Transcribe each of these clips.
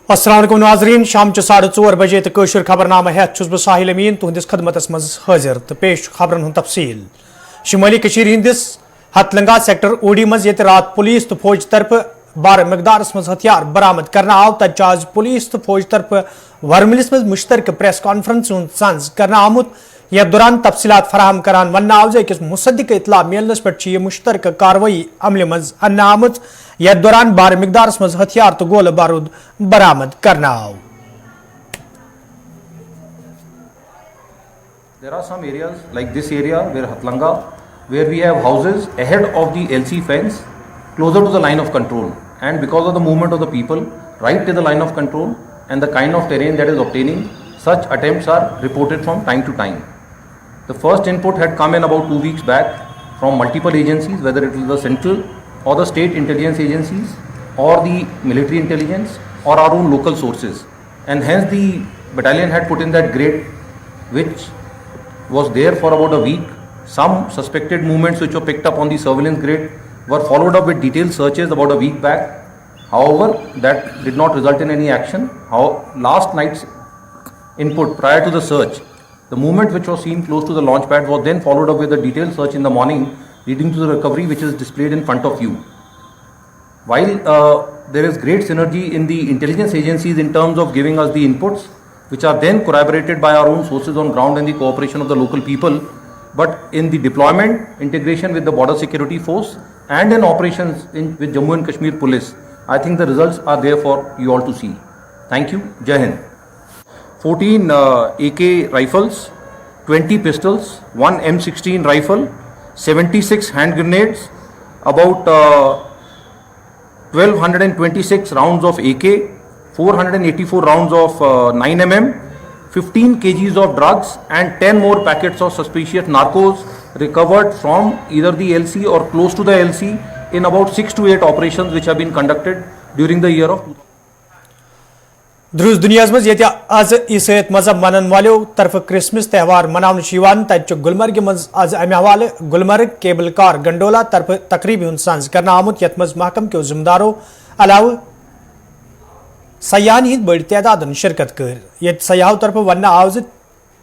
अस्सलाम वालेकुम नाज़रीन, शाम 4:30 बजे तो कशर खबरनामा हेत छुस बह साहिल अमीन तुहंदिस खदमतस मज हाजिर तो पेश खबरन हुंद तफसील। शुमाली कशीर हिंदिस हथलंगा सेक्टर ओडी मज ये रात पुलिस तो फौज तरफ बार मकदारस मज हथियार बरामद करना आव तज आज पुलिस तो फौज तरफ वर्मिलिस मज मुश्तरक प्रेस कॉन्फ्रेंस संज करना आमुत यह दौरान तफसीलात फराहम करान वन आव अकिस मुसद्दिक इतला मिलनस पे यह मुश्तरक कार्रवाई अमल मज अन्न आमुत यह दौरान बार मिकदारस मज हथियार तो गोल बारूद बरामद करना आव। There are some areas like this area where Hatlanga, where we have houses ahead of the LC fence, closer to the line of control, and because of the movement of the people right to the line of control and the kind of terrain that is obtaining, such attempts are reported from time to time. The first input had come in about 2 weeks back from multiple agencies, whether it is the central or the state intelligence agencies or the military intelligence or our own local sources, and hence the battalion had put in that grid which was there for about a week. Some suspected movements which were picked up on the surveillance grid were followed up with detailed searches about a week back. However, that did not result in any action. Last night's input prior to the search, the movement which was seen close to the launch pad was then followed up with a detailed search in the morning, leading to the recovery which is displayed in front of you. While there is great synergy in the intelligence agencies in terms of giving us the inputs, which are then corroborated by our own sources on ground and the cooperation of the local people, but in the deployment, integration with the border security force and in operations with Jammu and Kashmir police, I think the results are there for you all to see. Thank you. Jai Hind. 14 AK rifles, 20 pistols, 1 M16 rifle, 76 hand grenades, about 1226 rounds of AK, 484 rounds of 9mm, 15 kgs of drugs and 10 more packets of suspicious narcos recovered from either the LC or close to the LC in about 6 to 8 operations which have been conducted during the year of 2000. द्रुस दुनिया मज ये आज ईसाइत मजहब मनन वालों तरफ Christmas त्यौहार मनावन तक गुलमर्ग मज आज अमे हवाले गुलमर्ग केबल कार गंडोला तरफ तकरीबी सांस करना आमुत यत मज महकम के जिम्मेदारों अलाव सयान हिंद बड़ तादाद शिरकत कर ये सयाहों तरफ वन आव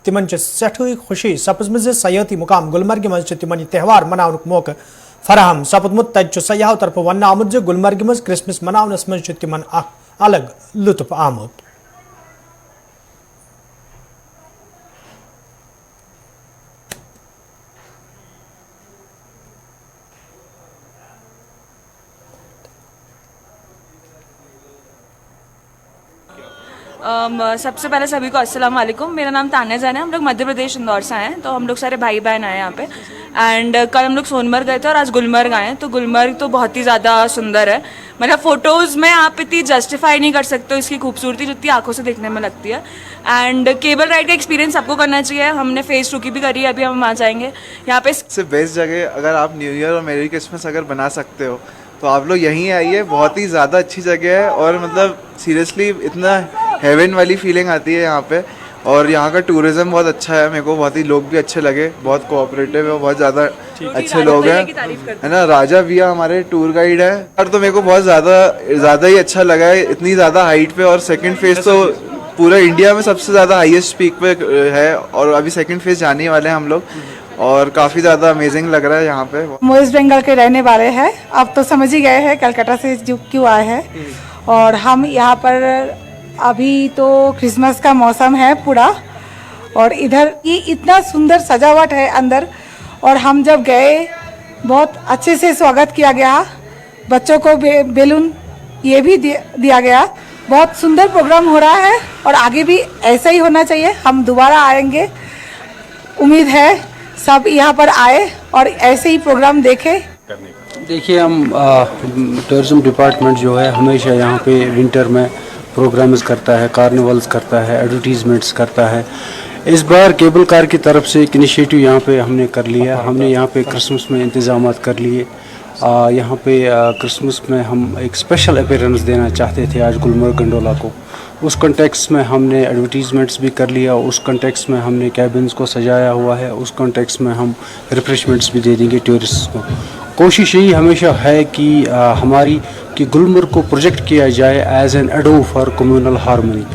तिमन सठ खुशी सपजम सयाती मुकाम गुलमर्ग मज तिमन त्यौहार मनावन मौका फराहम सपदमुत तज सयाहों तरफ वन आमुत गुलमर्ग मज क्रिसमस मनावनस मज तिमन अलग लुत्फ आमुत। सबसे पहले सभी को अस्सलाम वालेकुम। मेरा नाम तान्या जान है। हम लोग मध्य प्रदेश इंदौर से आए हैं, तो हम लोग सारे भाई बहन आए यहाँ पे। एंड कल हम लोग सोनमर्ग गए थे और आज गुलमर्ग आए हैं। तो गुलमर्ग तो बहुत ही ज़्यादा सुंदर है, मतलब फ़ोटोज़ में आप इतनी जस्टिफाई नहीं कर सकते हो इसकी खूबसूरती जितनी आंखों से देखने में लगती है। एंड केबल राइड का एक्सपीरियंस सबको करना चाहिए। हमने फेज़ 2 की भी करी है, अभी हम वहाँ जाएंगे। यहाँ पे सबसे बेस्ट जगह अगर आप न्यू ईयर और मेरी क्रिसमस अगर बना सकते हो तो आप लोग यहीं आइए। बहुत ही ज़्यादा अच्छी जगह है और मतलब सीरियसली इतना हेवन वाली फीलिंग आती है यहाँ पे। और यहाँ का टूरिज़्म बहुत अच्छा है, मेरे को बहुत ही लोग भी अच्छे लगे, बहुत कोऑपरेटिव है, बहुत ज़्यादा अच्छे लोग हैं, है ना। राजा भैया हमारे टूर गाइड है। और तो मेरे को बहुत ज़्यादा ही अच्छा लगा है, इतनी ज़्यादा हाइट पे। और सेकंड फेज तो पूरा इंडिया में सबसे ज़्यादा हाईएस्ट पीक पे है और अभी सेकंड फेज जाने वाले हैं हम लोग और काफ़ी ज़्यादा अमेजिंग लग रहा है यहाँ पे। वेस्ट बंगाल के रहने वाले हैं, अब तो समझ ही गए हैं कलकत्ता से जो क्यों आए हैं। और हम यहाँ पर अभी तो क्रिसमस का मौसम है पूरा और इधर ये इतना सुंदर सजावट है अंदर। और हम जब गए बहुत अच्छे से स्वागत किया गया, बच्चों को बैलून ये भी दिया गया। बहुत सुंदर प्रोग्राम हो रहा है और आगे भी ऐसा ही होना चाहिए। हम दोबारा आएंगे, उम्मीद है सब यहाँ पर आए और ऐसे ही प्रोग्राम देखें। देखिए, हम टूरिज़्म डिपार्टमेंट जो है हमेशा यहाँ पे विंटर में प्रोग्राम्स करता है, कार्निवल्स करता है, एडवर्टीजमेंट्स करता है। इस बार केबल कार की तरफ से एक इनिशिएटिव यहाँ पे हमने कर लिया। हमने यहाँ पे क्रिसमस में इंतज़ामात कर लिए। यहाँ पे क्रिसमस में हम एक स्पेशल अपीयरेंस देना चाहते थे आज गुलमर्ग गंडोला को। उस कॉन्टेक्स्ट में हमने एडवर्टीजमेंट्स भी कर लिया, उस कॉन्टेक्स्ट में हमने कैबिन्स को सजाया हुआ है, उस कॉन्टेक्स्ट में हम रिफ्रेशमेंट्स भी दे देंगे टूरिस्ट को। कोशिश यही हमेशा है कि हमारी कि गुलमर्ग को प्रोजेक्ट किया जाए as an ado for communal harmony.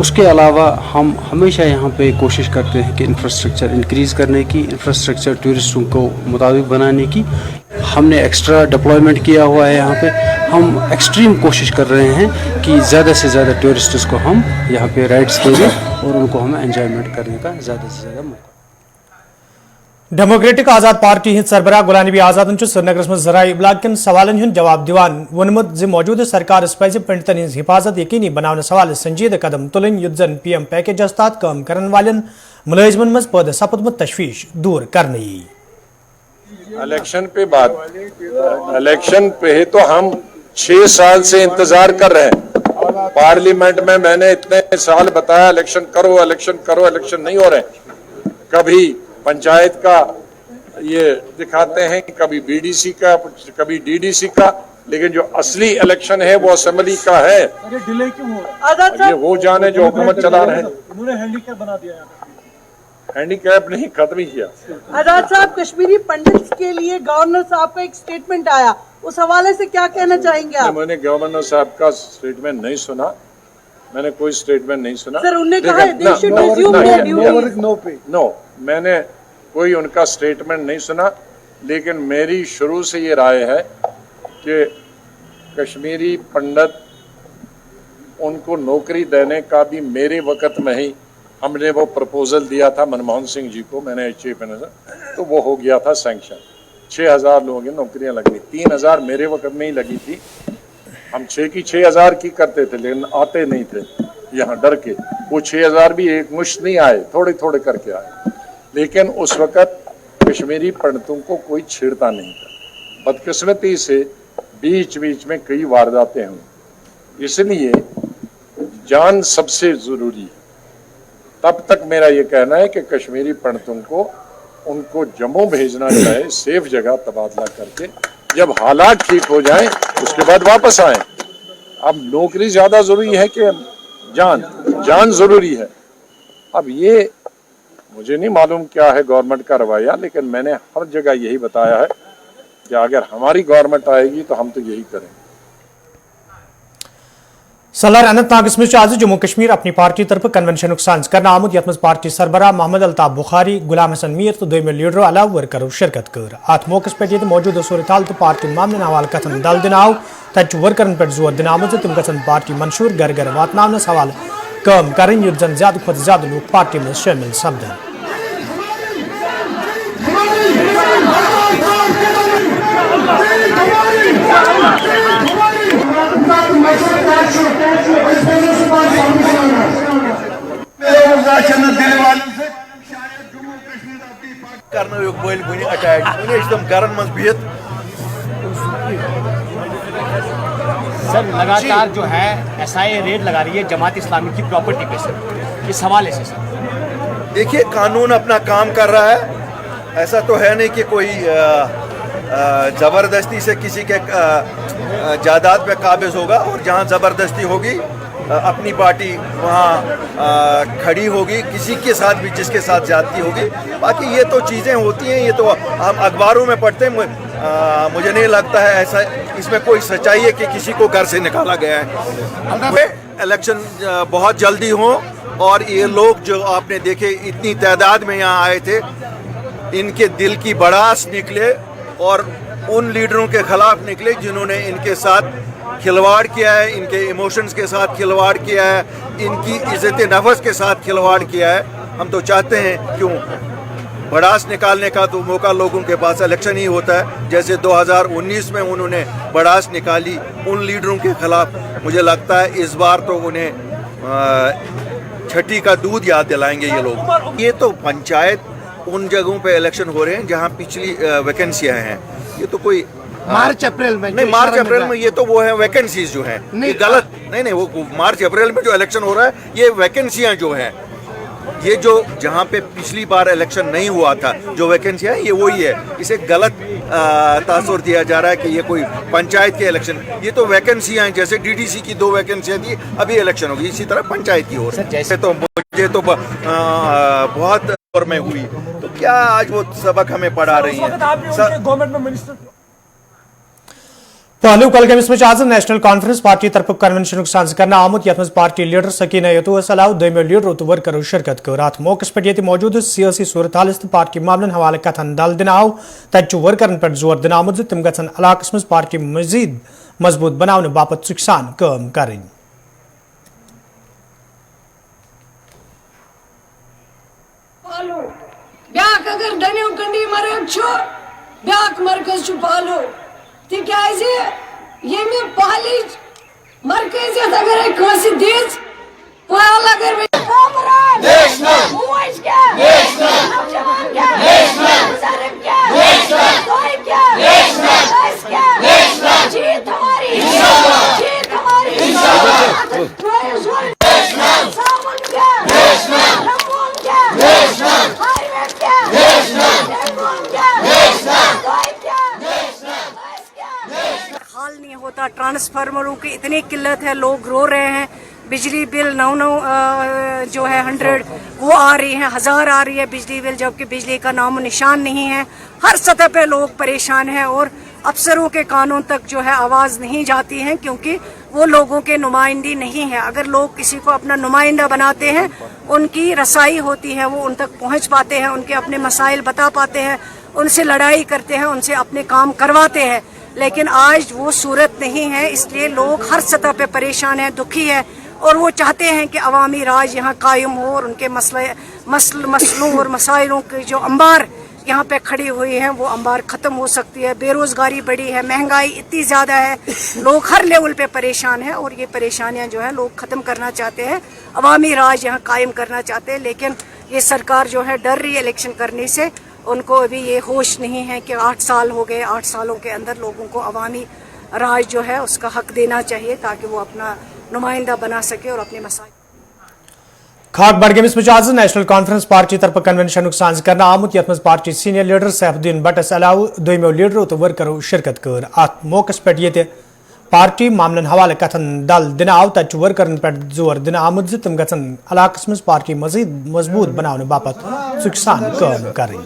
उसके अलावा हम हमेशा यहाँ पे कोशिश करते हैं कि इंफ्रास्ट्रक्चर इंक्रीज़ करने की, इंफ्रास्ट्रक्चर टूरिस्टों को मुताबिक बनाने की। हमने एक्स्ट्रा डिप्लॉयमेंट किया हुआ है यहाँ पे। हम एक्सट्रीम कोशिश कर रहे हैं कि ज़्यादा से ज़्यादा टूरिस्ट्स को हम यहाँ पे राइड्स देंगे और उनको हम एंजॉयमेंट करने का ज़्यादा से ज़्यादा मौका। डेमोक्रेटिक आजाद पार्टी हिंद सरबराह गुलाम नबी आजाद श्रीनगर में जराये इब्लाग कन सवालन हुंद जवाब दिवान वोनमुत ज मौजूदा सरकार पज पंडितन हिंज हिफाजत यकीनी बनाने सवाल संजीदा कदम तुलन युत जन PM पैकेज तहत काम करने वालन मुलाजिमन मज पैदा सपदमुत तशवीश दूर करने। इलेक्शन पे बात, इलेक्शन पे तो हम 6 साल से इंतजार कर रहे हैं। पार्लियामेंट में मैंने इतने साल बताया इलेक्शन करो, इलेक्शन करो, इलेक्शन नहीं हो रहे। कभी पंचायत का ये दिखाते हैं, कभी BDC का, कभी DDC का, लेकिन जो असली इलेक्शन है वो असेंबली का है। ये डिले क्यों हो रहा है? ये वो जाने जो हुकूमत चला रहे हैं। उन्होंने हैंडीकैप बना दिया है। हैंडीकैप नहीं, खत्म ही किया। आजाद साहब, कश्मीरी पंडित के लिए गवर्नर साहब का एक स्टेटमेंट आया, उस हवाले से क्या कहना चाहेंगे आप? मैंने गवर्नर साहब का स्टेटमेंट नहीं सुना, मैंने कोई स्टेटमेंट नहीं सुना। सर, उन्होंने कहा they should resume their duties. No, मैंने कोई उनका स्टेटमेंट नहीं सुना, लेकिन मेरी शुरू से ये राय है कि कश्मीरी पंडित उनको नौकरी देने का भी मेरे वक्त में ही हमने वो प्रपोजल दिया था मनमोहन सिंह जी को, मैंने चीफ मिनिस्टर, तो वो हो गया था सैंक्शन। 6000 लोगों की नौकरियां लगनी, 3000 मेरे वक्त में ही लगी थी। हम 6 की 6000 की करते थे, लेकिन आते नहीं थे यहाँ डर के। वो 6000 भी एक मुश्त नहीं आए, थोड़े थोड़े करके आए। लेकिन उस वक्त कश्मीरी पंडितों को कोई छेड़ता नहीं था। बदकिस्मती से बीच बीच में कई वारदातें हुई, इसलिए जान सबसे ज़रूरी है। तब तक मेरा ये कहना है कि कश्मीरी पंडितों को उनको जम्मू भेजना चाहिए, सेफ जगह तबादला करके, जब हालात ठीक हो जाएं उसके बाद वापस आएं। अब नौकरी ज़्यादा ज़रूरी है कि जान ज़रूरी है। अब ये मुझे नहीं मालूम क्या है गवर्नमेंट का रवैया, लेकिन मैंने हर जगह यही बताया है कि अगर हमारी गवर्नमेंट आएगी तो हम तो यही करेंगे। सलार अनंतनाग में आज जम्मू कश्मीर अपनी पार्टी तरफ कन्वेंशन साज कर आमुद यथ पार्टी सरबराह मोहम्मद अल्ताफ बुखारी, गुलाम हसन मीर तो दोम लीडरों अलाव वर्करों शिरकत कर। अत मौके पे मौजूदा सूरत हाल तो पार्टी मामले हवाल कथन दल दिन आव, तत वर्करन पे जोर दिन आमुद तम गन पार्टी मंशूर घर घर वातनावनस हवाल काम करें युत जन ज्यादा खुद ज्यादा लोग पार्टी में शामिल सपदन। सर, लगातार जो है SIA रेड लगा रही है जमात इस्लामी की प्रॉपर्टी पे सर, इस हवाले से सर। देखिए, कानून अपना काम कर रहा है। ऐसा तो है नहीं कि कोई ज़बरदस्ती से किसी के जायदाद पे काबिज होगा, और जहाँ ज़बरदस्ती होगी अपनी पार्टी वहाँ खड़ी होगी, किसी के साथ भी जिसके साथ जाती होगी। बाकी ये तो चीज़ें होती हैं, ये तो हम अखबारों में पढ़ते हैं। मुझे नहीं लगता है ऐसा इसमें कोई सच्चाई है कि किसी को घर से निकाला गया है। इलेक्शन बहुत जल्दी हो, और ये लोग जो आपने देखे इतनी तादाद में यहाँ आए थे, इनके दिल की भड़ास निकले और उन लीडरों के खिलाफ निकले जिन्होंने इनके साथ खिलवाड़ किया है, इनके इमोशंस के साथ खिलवाड़ किया है, इनकी इज़्ज़त नफ्स के साथ खिलवाड़ किया है। हम तो चाहते हैं क्यों भड़ास निकालने का तो मौका लोगों के पास इलेक्शन ही होता है। जैसे 2019 में उन्होंने भड़ास निकाली उन लीडरों के खिलाफ, मुझे लगता है इस बार तो उन्हें छठी का दूध याद दिलाएंगे ये लोग। ये तो पंचायत उन जगहों पे इलेक्शन हो रहे हैं जहाँ पिछली वैकेंसियाँ हैं। ये तो कोई मार्च अप्रैल में नहीं, मार्च अप्रैल में ये तो वो है वैकेंसीज जो हैं, ये गलत नहीं, वो मार्च अप्रैल में जो इलेक्शन हो रहा है ये वैकेंसियाँ जो हैं, ये जो जहाँ पे पिछली बार इलेक्शन नहीं हुआ था जो वैकेंसियाँ ये वही है। इसे गलत तासुर दिया जा रहा है कि ये कोई पंचायत के इलेक्शन, ये तो वैकेंसियाँ हैं। जैसे DDC की 2 वैकेंसियाँ थी, अभी इलेक्शन होगी, इसी तरह पंचायत की हो रही है। जैसे तो मुझे तो बहुत और में हुई, तो क्या आज वो सबक हमें पढ़ा रही है। गवर्नमेंट में मिनिस्टर पहलू कलगमस में आज नेशनल कॉन्फ्रेंस पार्टी तरफ कन्वेंशन साज कर आमुत यथ पार्टी लीडर सकीना यतूस अलाव दमो लीडरों तो वर्करों शिरकत कर अत मौके पे मौजूद सियासी सूरत हाल तो पार्टी मामलन हवाले कथन दल दिन आव तत वर्करन पे जोर दिन आमुत तम गन इलाकस मज पार्टी मजीद मजबूत बनाने बापत सुखसान काम करें। ब्याक अगर दनियों कंडी मरग ब्याक मरकज पालो तिकाज ये पहली मरकजियत अगर कंस दिज पहल अगर जीत हमारी जीत हमारी हाल नहीं होता। ट्रांसफार्मरों की इतनी किल्लत है, लोग रो रहे हैं। बिजली बिल 9 जो है 100 वो आ रही है, 1000 आ रही है बिजली बिल, जबकि बिजली का नामो निशान नहीं है। हर सतह पे लोग परेशान हैं और अफसरों के कानों तक जो है आवाज़ नहीं जाती है, क्योंकि वो लोगों के नुमाइंदी नहीं है। अगर लोग किसी को अपना नुमाइंदा बनाते हैं, उनकी रसाई होती है, वो उन तक पहुँच पाते हैं, उनके अपने मसाइल बता पाते हैं, उनसे लड़ाई करते हैं, उनसे अपने काम करवाते हैं। लेकिन आज वो सूरत नहीं है, इसलिए लोग हर सतह पे परेशान हैं, दुखी है और वो चाहते हैं कि अवामी राज यहाँ कायम हो और उनके मसलों और मसाइलों की जो अंबार यहाँ पे खड़ी हुई हैं वो अंबार ख़त्म हो सकती है। बेरोज़गारी बढ़ी है, महंगाई इतनी ज़्यादा है, लोग हर लेवल पे परेशान हैं और ये परेशानियाँ जो है लोग ख़त्म करना चाहते हैं, अवामी राज यहाँ कायम करना चाहते हैं। लेकिन ये सरकार जो है डर रही है इलेक्शन करने से। उनको अभी ये होश नहीं है कि 8 साल हो गए, 8 सालों के अंदर लोगों को अवामी राज जो है उसका हक देना चाहिए ताकि वो अपना नुमाइंदा बना सके और अपने मसाइल। खाक बडगमिस में आज नेशनल कॉन्फ्रेंस पार्टी तरफ कन्वेंशन साज कर आमुत यथ पार्टी सीनियर लीडर सैफुद्दीन भट्टस अलाव दमो लीडरों तो वर्करों शिरकत कर अत मौके पे पार्टी मामलन हवाले कथन दल दिन आव तत वर्करन पे जोर दिन आमुत तम गन इलाकस मज पार्टी मजीद मजबूत बनाने बापत सुखसान काम करें।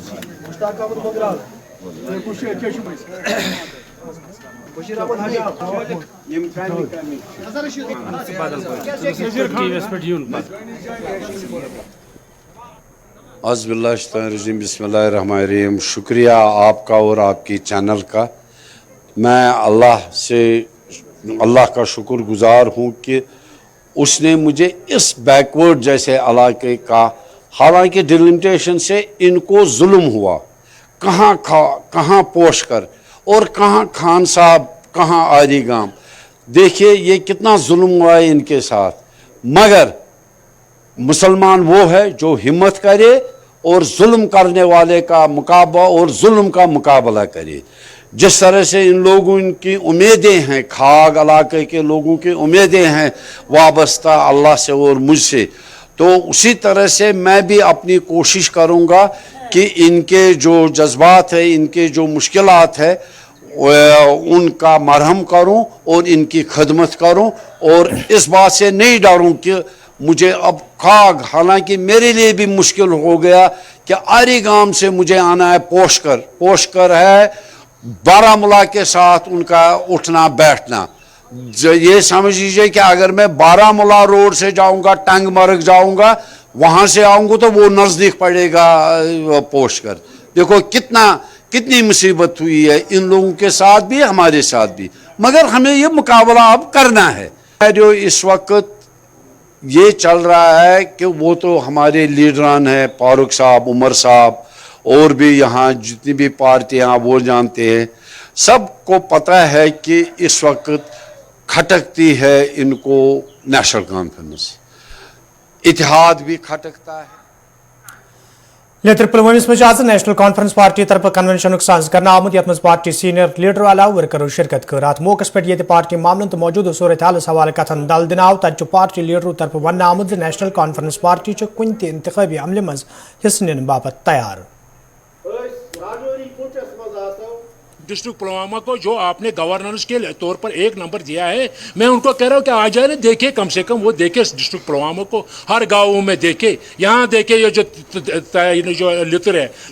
अज़बिल्लाहिर्रहमानिर्रहीम, बिस्मिल्लाहिर्रहमानिर्रहीम। शुक्रिया आपका और आपकी चैनल का। मैं अल्लाह का शुक्रगुजार हूँ कि उसने मुझे इस बैकवर्ड जैसे इलाके का, हालांकि डिलिमिटेशन से इनको जुल्म हुआ, कहाँ पोश कर और कहाँ खान साहब, कहाँ आरी गाम, देखिए ये कितना जुल्म हुआ है इनके साथ। मगर मुसलमान वो है जो हिम्मत करे और जुल्म करने वाले का मुकाबला और जुल्म का मुकाबला करे। जिस तरह से इन लोगों की उम्मीदें हैं, खाग इलाके के लोगों की उम्मीदें हैं वाबस्ता अल्लाह से और मुझसे, तो उसी तरह से मैं भी अपनी कोशिश करूँगा कि इनके जो जज्बात है, इनके जो मुश्किलात है, उनका मरहम करूं और इनकी खदमत करूं और इस बात से नहीं डरूं कि मुझे अब खाग, हालांकि मेरे लिए भी मुश्किल हो गया कि आरी गांव से मुझे आना है पोशकर है बारामूला के साथ उनका उठना बैठना। ये समझ लीजिए कि अगर मैं बारामूला रोड से जाऊंगा, टंगमर्ग जाऊंगा, वहां से आऊंगा तो वो नज़दीक पड़ेगा पोशकर। देखो कितनी मुसीबत हुई है इन लोगों के साथ भी, हमारे साथ भी, मगर हमें ये मुकाबला अब करना है। जो इस वक्त ये चल रहा है कि वो तो हमारे लीडरान हैं, फारूक साहब, उमर साहब और भी यहाँ जितनी भी पार्टियाँ वो जानते हैं, सबको पता है कि इस वक्त खटकती है इनको नेशनल कॉन्फ्रेंस, इतिहाद भी खटकता है। लेतर पुलवामिस में आज नेशनल कॉन्फ्रेंस पार्टी तरफ कन्वेंशन साज कर आमुत यथ मज पार्टी सीनियर लीडर अलाव वर्करों शिरकत कर अत मौके पे पार्टी मामलन तो मौजूद सूरत हाल हवाले कथन दल दिन आव तत पार्टी लीडरों तरफ वन आमुत नेशनल कॉन्फ्रेंस पार्टी कुन त इंतखाबी अमल मज हिस्स निन बापत तैयार। डिस्ट्रिक्ट पुलवामा को जो आपने गवर्नेंस के तौर पर 1 नंबर दिया है, मैं उनको कह रहा हूँ कि आ जाए ना, देखे कम से कम वो देखे डिस्ट्रिक्ट पुलवामा को, हर गाँवों में देखे, यहाँ देखे ये जो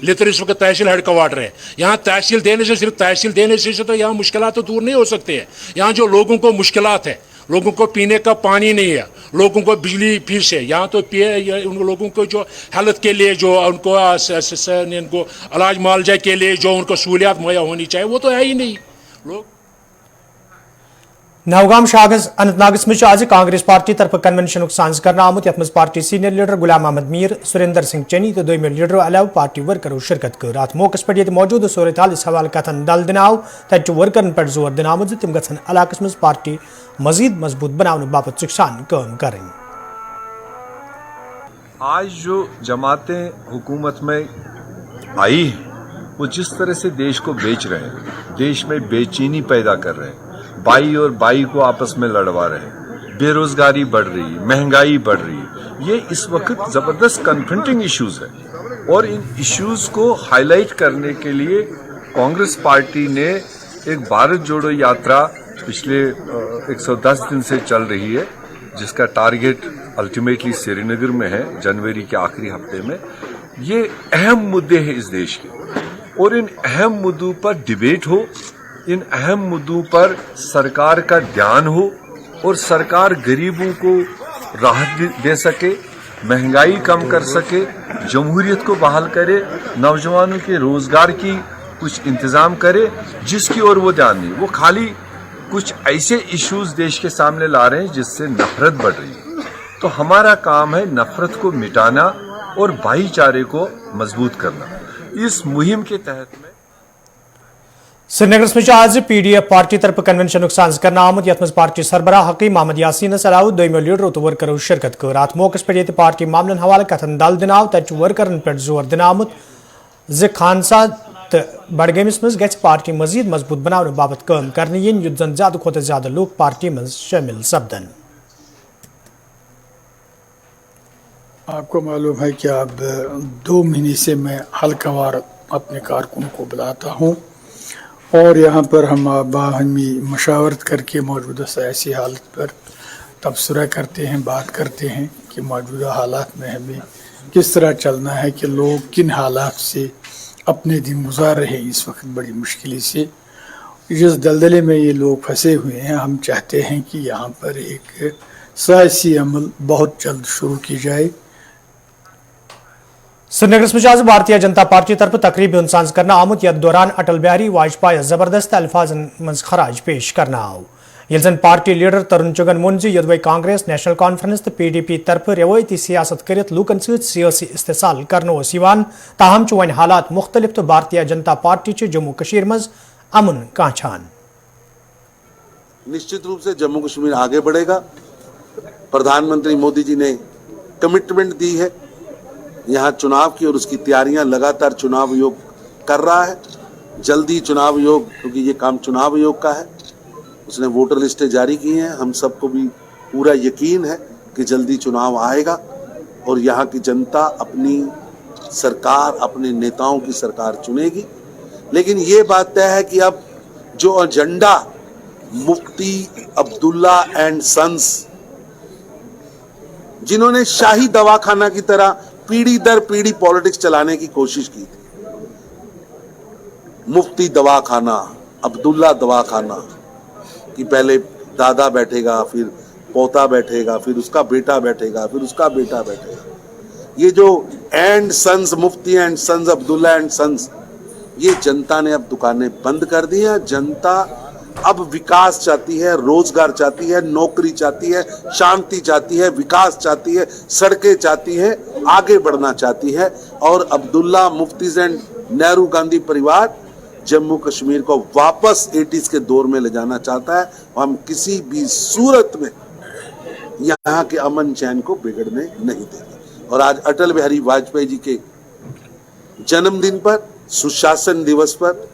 लितर इस वक्त तहसील हेड क्वार्टर है, यहाँ तहसील देने से, सिर्फ तहसील देने से तो यहाँ मुश्किलात तो दूर नहीं हो सकते हैं। यहाँ जो लोगों को मुश्किलात है, लोगों को पीने का पानी नहीं है, लोगों को बिजली फिर से, यहाँ तो उन लोगों को जो हेल्थ के लिए जो उनको इलाज मुआवजा के लिए जो उनको सहूलियात मुहैया होनी चाहिए वो तो है ही नहीं। लोग नवगाम शागस अनंतनागस में आज कांग्रेस पार्टी तरफ कन्वेंशन साज कर आमुत यथ party senior leader Ghulam Ahmad Mir, Surendra Singh चनी तो दोम लीडर अलाव पार्टी वर्करों शिरकत कर। अत मौके पे मौजूद सूरत हाल हवाले कथन दल दिन आव, तत वर्करन पे जोर दिन आमुत तम गन इलाकस मज पार्टी मजीद मजबूत बनाने बाबत सिकसान काम करें। आज जो जमातें हुकूमत में आई हैं वो जिस तरह से देश को बेच रहे हैं, देश में बेचैनी पैदा कर रहे हैं, बाई और बाई को आपस में लड़वा रहे हैं, बेरोजगारी बढ़ रही है, महंगाई बढ़ रही है, ये इस वक्त जबरदस्त कन्फ्रंटिंग इश्यूज है। और इन इश्यूज को हाईलाइट करने के लिए कांग्रेस पार्टी ने एक भारत जोड़ो यात्रा पिछले 110 दिन से चल रही है, जिसका टारगेट अल्टीमेटली श्रीनगर में है जनवरी के आखिरी हफ्ते में। ये अहम मुद्दे हैं इस देश के और इन अहम मुद्दों पर डिबेट हो, इन अहम मुद्दों पर सरकार का ध्यान हो और सरकार गरीबों को राहत दे सके, महंगाई कम कर सके, जमहूरियत को बहाल करे, नौजवानों के रोजगार की कुछ इंतजाम करे, जिसकी ओर वो ध्यान नहीं। वो खाली कुछ ऐसे इश्यूज देश के सामने ला रहे हैं जिससे नफरत बढ़ रही है। तो हमारा काम है नफरत को मिटाना और भाईचारे को मजबूत करना। इस मुहिम के तहत में श्रीनगर में आज पीडीएफ पार्टी तरफ कन्वेंशन साज कर आमुत यथ पार्टी सरबराह हकी मोहम्मद यासीन अलाव दोम लीडर तो वर्करों शिरकत कर। अत मौके पे पार्टी मामलन हवाले कथन दल दिन आव, तत वर्करन पे जोर दिन आमुत ज खानसा तो बड़गमिस मज गछ पार्टी मजीद मजबूत बनाने बाबत काम करने इन युद्ध जन ज्यादा खोत ज्यादा लोग पार्टी में शामिल सपदन। आपको मालूम है कि अब 2 महीने से मैं हल्कावार अपने कारकुन को बुलाता हूँ और यहाँ पर हम बाहमी मशावरत करके मौजूदा सियासी हालत पर तबसरा करते हैं, बात करते हैं कि मौजूदा हालात में हमें किस तरह चलना है, कि लोग किन हालात से अपने दिन गुजार रहे हैं इस वक्त बड़ी मुश्किल से। जिस दलदले में ये लोग फंसे हुए हैं, हम चाहते हैं कि यहाँ पर एक सियासी अमल बहुत जल्द शुरू की जाए। श्रीनगर में आज भारतीय जनता पार्टी तरफ तकरीब साज करना आमुत यथ दौरान अटल बिहारी वाजपेयी जबरदस्त अल्फाजन मज खराज पेश करना आव। ये जन पार्टी लीडर तरुण चुगन मुन यदवै कांग्रेस नेशनल कॉन्फ्रेंस तो पीडीपी तरफ रवायती सियासत कर लूकन सियासी इस्तेसाल कर ताहम वन हालात मुख्तलिफ तो भारतीय जनता पार्टी जम्मू कश्मीर मज अमन काछान। निश्चित रूप से जम्मू कश्मीर आगे बढ़ेगा। प्रधानमंत्री मोदी जी ने कमिटमेंट दी है यहाँ चुनाव की और उसकी तैयारियां लगातार चुनाव आयोग कर रहा है। जल्दी चुनाव आयोग, क्योंकि ये काम चुनाव आयोग का है, उसने वोटर लिस्टें जारी की हैं। हम सबको भी पूरा यकीन है कि जल्दी चुनाव आएगा और यहाँ की जनता अपनी सरकार, अपने नेताओं की सरकार चुनेगी। लेकिन ये बात तय है कि अब जो agenda Mufti Abdullah and sons, जिन्होंने शाही दवाखाना की तरह पीढ़ी दर पीढ़ी पॉलिटिक्स चलाने की कोशिश की थी, मुफ्ती दवाखाना, अब्दुल्ला दवाखाना, कि पहले दादा बैठेगा, फिर पोता बैठेगा, फिर उसका बेटा बैठेगा, फिर उसका बेटा बैठेगा। ये जो and sons, Mufti and sons, Abdullah and sons, ये जनता ने अब दुकानें बंद कर दी हैं। जनता अब विकास चाहती है, रोजगार चाहती है, नौकरी चाहती है, शांति चाहती है, विकास चाहती है, सड़कें चाहती है, आगे बढ़ना चाहती है। और अब्दुल्ला, मुफ्तीज एंड नेहरू गांधी परिवार जम्मू कश्मीर को वापस 80s के दौर में ले जाना चाहता है। हम किसी भी सूरत में यहाँ के अमन चैन को बिगड़ने नहीं देंगे। और आज अटल बिहारी वाजपेयी जी के जन्मदिन पर, सुशासन दिवस पर,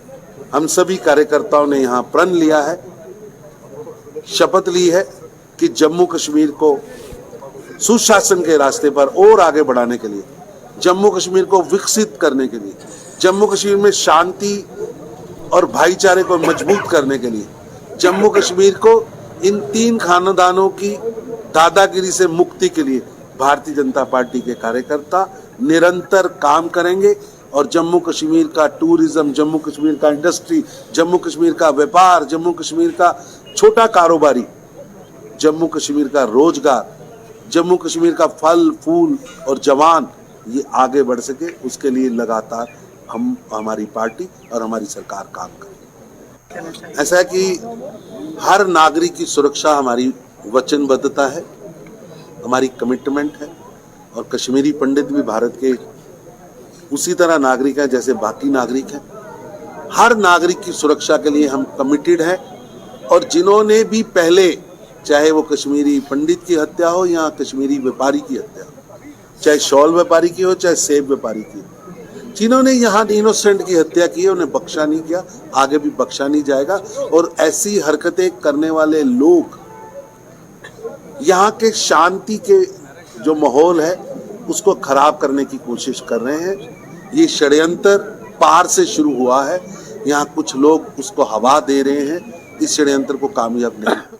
हम सभी कार्यकर्ताओं ने यहाँ प्रण लिया है, शपथ ली है कि जम्मू कश्मीर को सुशासन के रास्ते पर और आगे बढ़ाने के लिए, जम्मू कश्मीर को विकसित करने के लिए, जम्मू कश्मीर में शांति और भाईचारे को मजबूत करने के लिए जम्मू कश्मीर को इन 3 खानदानों की दादागिरी से मुक्ति के लिए भारतीय जनता पार्टी के कार्यकर्ता निरंतर काम करेंगे और जम्मू कश्मीर का टूरिज्म, जम्मू कश्मीर का इंडस्ट्री, जम्मू कश्मीर का व्यापार, जम्मू कश्मीर का छोटा कारोबारी, जम्मू कश्मीर का रोजगार, जम्मू कश्मीर का फल फूल और जवान ये आगे बढ़ सके, उसके लिए लगातार हम, हमारी पार्टी और हमारी सरकार काम करें। ऐसा है कि हर नागरिक की सुरक्षा हमारी वचनबद्धता है, हमारी कमिटमेंट है और कश्मीरी पंडित भी भारत के उसी तरह नागरिक हैं जैसे बाकी नागरिक हैं। हर नागरिक की सुरक्षा के लिए हम कमिटेड हैं और जिन्होंने भी पहले, चाहे वो कश्मीरी पंडित की हत्या हो या कश्मीरी व्यापारी की हत्या हो, चाहे शॉल व्यापारी की हो चाहे सेब व्यापारी की हो, जिन्होंने यहाँ इनोसेंट की हत्या की है उन्हें बख्शा नहीं किया, आगे भी बख्शा नहीं जाएगा। और ऐसी हरकतें करने वाले लोग यहाँ के शांति के जो माहौल है उसको खराब करने की कोशिश कर रहे हैं। ये षड्यंत्र पार से शुरू हुआ है, यहाँ कुछ लोग उसको हवा दे रहे हैं, इस षड्यंत्र को कामयाब नहीं।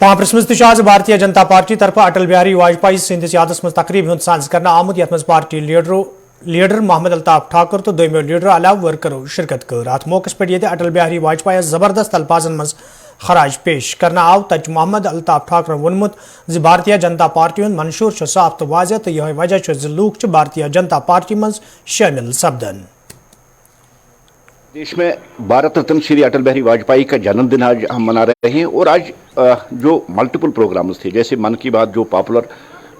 पांप्रस मज आज भारतीय जनता पार्टी तरफ अटल बिहारी वाजपेयी सदिस यादस मज तकरीब हुंद साज करना आमुद, यथ मज पार्टी लीडर मोहम्मद अल्ताफ ठाकुर तो दोयमो लीडर अलाव वर्करो शिरकत कर। अत मौके पे ये अटल बिहारी वाजपेयी जबरदस्त अल्फाजन मज खराज पेश करना आव। तच मोहम्मद अल्ताफ ठाकुर वोनमुत ज भारतीय जनता पार्टी हुंद मंशूर साफ तो वाज़ह तो यह वजह ज लूक भारतीय जनता पार्टी मज शामिल सपदन। देश में भारत रत्न श्री अटल बिहारी वाजपेयी का जन्मदिन आज हम मना रहे हैं और आज जो मल्टीपल प्रोग्राम्स थे, जैसे मन की बात, जो पॉपुलर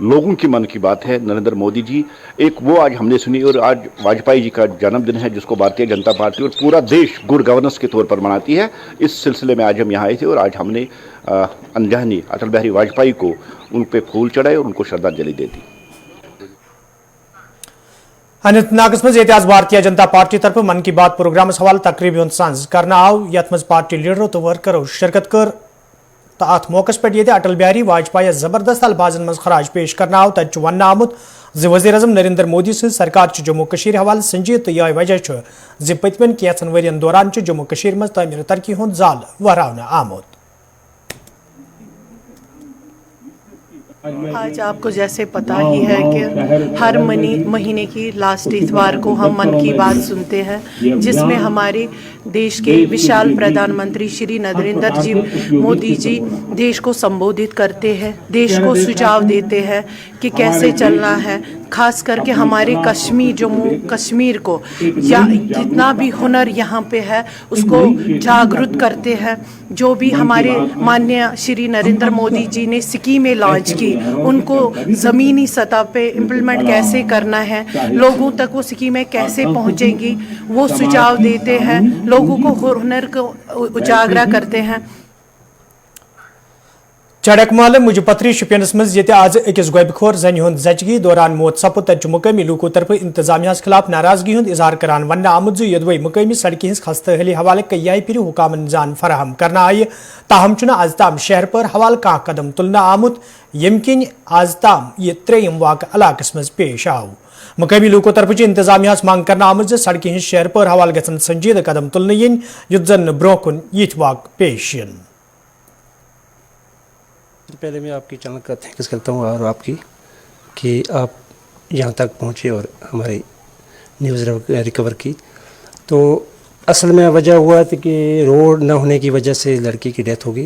लोगों की मन की बात है, नरेंद्र मोदी जी, एक वो आज हमने सुनी। और आज वाजपेयी जी का जन्मदिन है जिसको भारतीय जनता पार्टी और पूरा देश गुड गवर्नेंस के तौर पर मनाती है। इस सिलसिले में आज हम यहाँ आए थे और आज हमने अनजानी अटल बिहारी वाजपेयी को उन पे फूल चढ़ाए और उनको श्रद्धांजलि दे दी। अनंतनाग मज आज भारतीय जनता पार्टी तरफ मन की बात प्रोग्राम हवाले तकरीब सांझ करना आव, यथ मज पार्टी लीडरों तो वर्करों शिरकत कर। तो अत मौके पे अटल बिहारी वाजपेयी जबरदस्त अल्फाजन मज खराज पेश करना आव। तत वन आमुत ज वज़ीर आज़म नरेंद्र मोदी सं सरकार जम्मू कश्मीर हवाले संजीद तो यह वजह ज पतमन कैंचन वरियन दौरान जम्मू कश्मीर मज तमीर तरक्की हुंद जाल वहरावन आमुत। आज आपको जैसे पता ही है कि हर महीने की लास्ट इतवार को हम मन की बात सुनते हैं, जिसमें हमारे देश के विशाल प्रधानमंत्री श्री नरेंद्र जी मोदी जी देश को संबोधित करते हैं, देश को सुझाव देते हैं कि कैसे चलना है। खास करके हमारे कश्मीर, जम्मू कश्मीर को या जितना भी हुनर यहाँ पे है उसको जागरूक करते हैं। जो भी हमारे माननीय श्री नरेंद्र मोदी जी ने स्कीमें लॉन्च की उनको ज़मीनी सतह पे इम्प्लीमेंट कैसे करना है, लोगों तक वो स्कीमें कैसे पहुँचेंगी, वो सुझाव देते हैं, लोगों को हुनर को उजागर करते हैं। चड़क महल मुजपत्री शुपियनस मज ये आज अकिस गोबखोर जन हुंद जचगी दौरान मौत सपुद। तत मुकामी लूकों तरफ इंतजामिया खिलाफ नाराजगी हुंद इजहार करान वन आमुद यदवई मुकामी सड़कें हज खस्ता हली हवाले कई फिर हुकामन जान फराहम करना आय, ताहम आज ताम शहर पर हवाल कह कदम तुलना आमुत यम किन आज ताम यह त्रेयम वाक़ इलाकस मज पेश आव। मुकामी लूकों तरफ इंतजामिया मांग करना आमुद सड़कें हज शहर पर हवाल गसन संजीद कदम तुलना इन युत जन ब्रोह कुन यथ वाक़ पेश इन। पहले मैं आपकी चैनल का थैंक्स करता हूँ और आपकी कि आप यहाँ तक पहुँचे और हमारी न्यूज़ रिकवर की। तो असल में वजह हुआ थी कि रोड न होने की वजह से लड़की की डेथ हो गई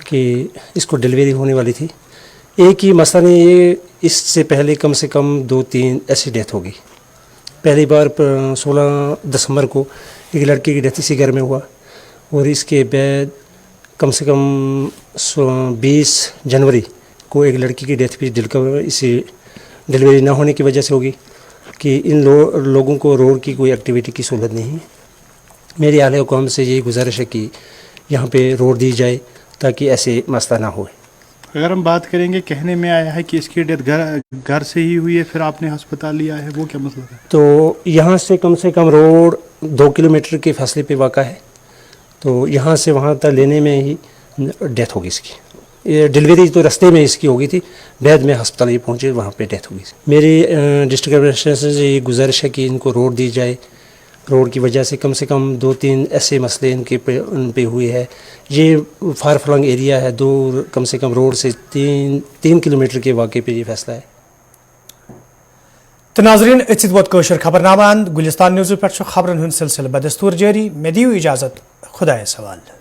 कि इसको डिलीवरी होने वाली थी। एक ही मसला नहीं, ये इससे पहले कम से कम 2-3 ऐसी डेथ हो गई। पहली बार 16 दिसंबर को एक लड़की की डेथ इसी घर में हुआ और इसके बाद कम से कम 20 जनवरी को एक लड़की की डेथ भी इसी डिलीवरी न होने की वजह से होगी कि इन लोगों को रोड की कोई एक्टिविटी की सहूलत नहीं है। मेरी आला हुकूमत से यही गुजारिश है कि यहाँ पे रोड दी जाए ताकि ऐसे मसला ना हो। अगर हम बात करेंगे, कहने में आया है कि इसकी डेथ घर से ही हुई है, फिर आपने अस्पताल लिया है, वो क्या मसला है? तो यहाँ से कम रोड 2 किलोमीटर के फासले पे वाक़ा है, तो यहाँ से वहाँ तक लेने में ही डेथ होगी इसकी। ये डिलीवरी तो रास्ते में इसकी हो गई थी, बाद में अस्पताल ये पहुँचे, वहाँ पे डेथ होगी। मेरी डिस्ट्रिक्ट एडमिनिस्ट्रेशन से ये गुजारिश है कि इनको रोड दी जाए روڈ کی وجہ سے کم 2-3 ایسے مسئلے ان پہ ہوئے ہیں. یہ فار فلنگ ایریا ہے, دور کم سے کم روڈ سے 3 کلومیٹر کے واقعے پہ یہ فیصلہ ہے. تو ناظرین اتھ ووت قشر خبرنامہ گلستان نیوز پہ خبرن ہند سلسلہ بدستور جاری. مے دیو اجازت, خدایس حوالہ.